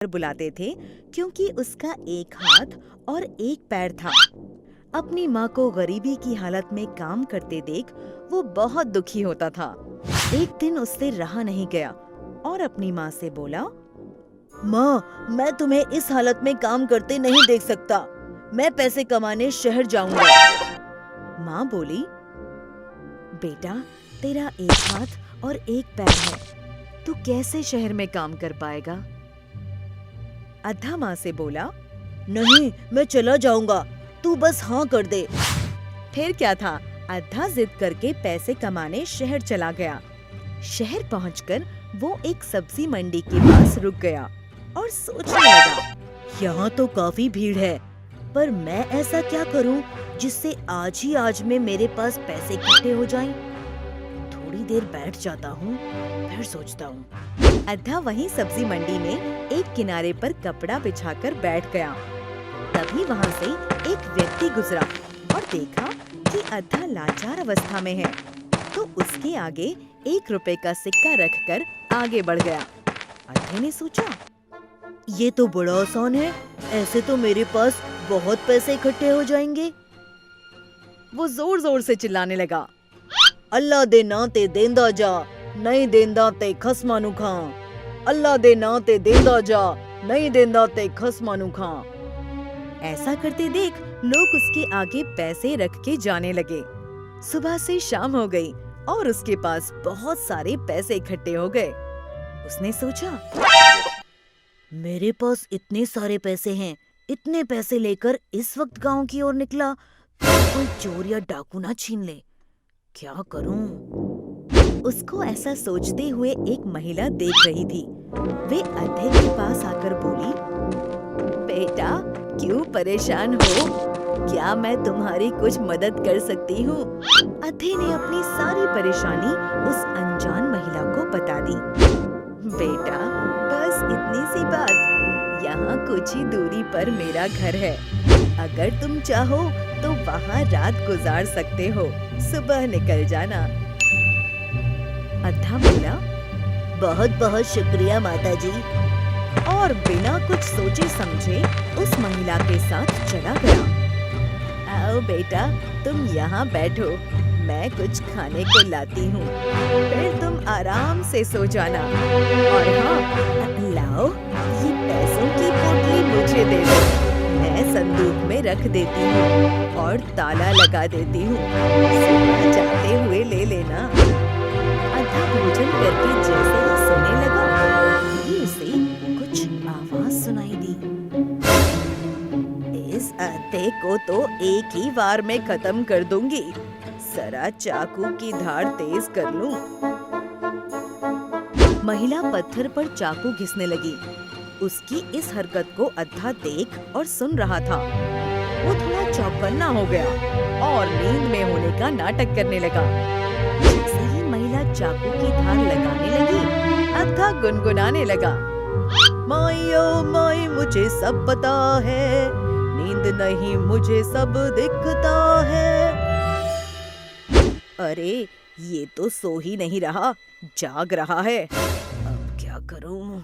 बुलाते थे क्योंकि उसका एक हाथ और एक पैर था। अपनी माँ को गरीबी की हालत में काम करते देख वो बहुत दुखी होता था। एक दिन उससे रहा नहीं गया और अपनी माँ से बोला, माँ, मैं तुम्हें इस हालत में काम करते नहीं देख सकता। मैं पैसे कमाने शहर जाऊंगा। माँ बोली, बेटा, तेरा एक हाथ और एक पैर है, तू कैसे शहर में काम कर पाएगा? अद्धा माँ से बोला, नहीं, मैं चला जाऊंगा, तू बस हाँ कर दे। फिर क्या था, अद्धा जिद करके पैसे कमाने शहर चला गया। शहर पहुंचकर वो एक सब्जी मंडी के पास रुक गया और सोचने लगा, यहाँ तो काफी भीड़ है, पर मैं ऐसा क्या करूं जिससे आज ही आज में मेरे पास पैसे इकट्ठे हो जाएं? थोड़ी देर बैठ जाता हूँ, फिर सोचता हूँ। अद्धा वहीं सब्जी मंडी में एक किनारे पर कपड़ा बिछाकर बैठ गया। तभी वहाँ से एक व्यक्ति गुजरा और देखा कि अद्धा लाचार अवस्था में है, तो उसके आगे 1 रुपए का सिक्का रखकर आगे बढ़ गया। अद्धे ने सोचा, ये तो बड़ा आसान है, ऐसे तो मेरे पास बहुत पैसे इकट्ठे हो जाएंगे। वो जोर जोर से चिल्लाने लगा, अल्लाह दे ना ते देंदा जा, नहीं देंदा ते खसमानू खां। अल्लाह दे ना ते देंदा जा, नहीं देंदा ते खसमानू खां। ऐसा करते देख लोग उसके आगे पैसे रख के जाने लगे। सुबह से शाम हो गई और उसके पास बहुत सारे पैसे इकट्ठे हो गए। उसने सोचा, मेरे पास इतने सारे पैसे हैं, इतने पैसे लेकर इस वक्त गांव की ओर निकला तो कोई चोर या डाकू ना छीन ले। क्या करूं? उसको ऐसा सोचते हुए एक महिला देख रही थी। वे अद्धे के पास आकर बोली, बेटा, क्यों परेशान हो? क्या मैं तुम्हारी कुछ मदद कर सकती हूँ? अद्धे ने अपनी सारी परेशानी उस अनजान महिला को बता दी। बेटा, बस इतनी सी बात, यहाँ कुछ ही दूरी पर मेरा घर है। अगर तुम चाहो तो वहाँ रात गुजार सकते हो, सुबह निकल जाना। अद्धा बोला, बहुत बहुत शुक्रिया माताजी, और बिना कुछ सोचे समझे उस महिला के साथ चला गया। आओ बेटा, तुम यहाँ बैठो, मैं कुछ खाने को लाती हूँ, फिर तुम आराम से सो जाना। और हाँ, लाओ, ये पैसों की पोटली मुझे दे दो, मैं संदूक में रख देती हूँ और ताला लगा देती हूँ, सुबह जाते हुए ले लेना। अद्धा भोजन करके जैसे ही सोने लगा, तभी उसे कुछ आवाज सुनाई दी। इस अद्धे को तो एक ही वार में खत्म कर दूंगी, जरा चाकू की धार तेज कर लूं। महिला पत्थर पर चाकू घिसने लगी। उसकी इस हरकत को अद्धा देख और सुन रहा था। वो थोड़ा चौकन्ना हो गया और नींद में होने का नाटक करने लगा। जैसे ही महिला चाकू की धार लगाने लगी, अद्धा गुनगुनाने लगा, माई ओ माई, मुझे सब पता है, नींद नहीं मुझे सब दिखता है। अरे, ये तो सो ही नहीं रहा, जाग रहा है। अब क्या करूं?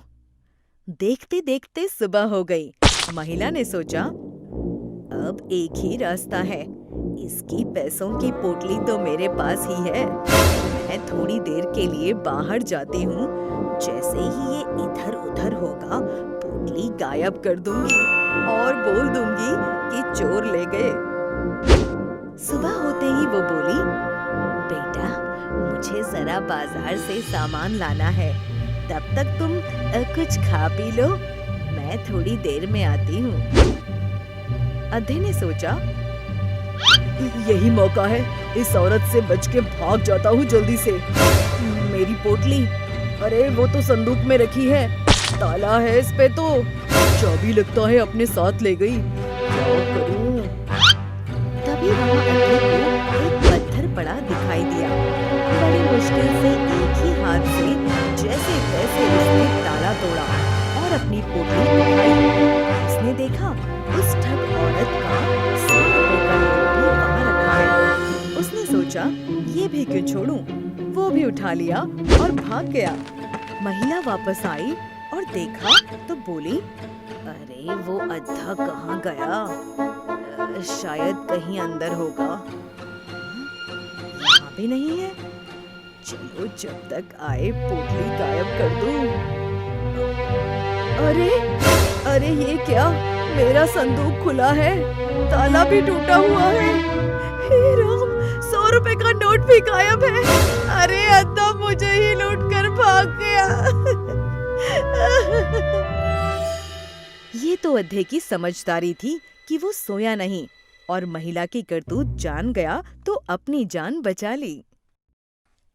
देखते देखते सुबह हो गई। महिला ने सोचा, अब एक ही रास्ता है, इसकी पैसों की पोटली तो मेरे पास ही है। मैं थोड़ी देर के लिए बाहर जाती हूँ, जैसे ही ये इधर उधर होगा, पोटली गायब कर दूंगी और बोल दूंगी कि चोर ले गए। सुबह होते ही वो बोली, बेटा, मुझे जरा बाजार से सामान लाना है, तब तक तुम कुछ खा पी लो, मैं थोड़ी देर में आती हूँ। अद्धे ने सोचा, यही मौका है, इस औरत से बच के भाग जाता हूँ जल्दी से। मेरी पोटली, अरे वो तो संदूक में रखी है, ताला है इस पे तो, चाबी लगता है अपने साथ ले गई, क्या करूँ? तभी वहाँ अद्धे को एक पत्थर पड़ा दिखाई दिया। बड़ी मुश्किल से एक ही हाथ से जैसे तैसे उसने ताला तोड़ा और अपनी पोटली उठाई। उसने देखा उस ठग औरत का 100 रुपए का नोट भी वहाँ रखा है। उसने सोचा, ये भी क्यों छोड़ूं? वो भी उठा लिया और भाग गया। महिला वापस आई और देखा तो बोली, अरे वो अद्धा कहाँ गया? शायद कहीं अंदर होगा। यहाँ भी नहीं है। चलो जब तक आए पोटली गायब कर दूं। अरे अरे ये क्या? मेरा संदूक खुला है, ताला भी टूटा हुआ है। हे राम, 100 रुपए का नोट भी गायब है। अरे अद्धा मुझे ही लूट कर भाग गया। ये तो अद्धे की समझदारी थी कि वो सोया नहीं और महिला की करतूत जान गया तो अपनी जान बचा ली।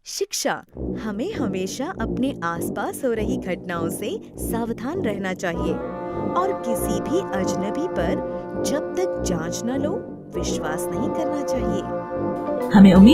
शिक्षा, हमें हमेशा अपने आसपास हो रही घटनाओं से सावधान रहना चाहिए और किसी भी अजनबी पर जब तक जांच न लो विश्वास नहीं करना चाहिए। हमें उम्मीद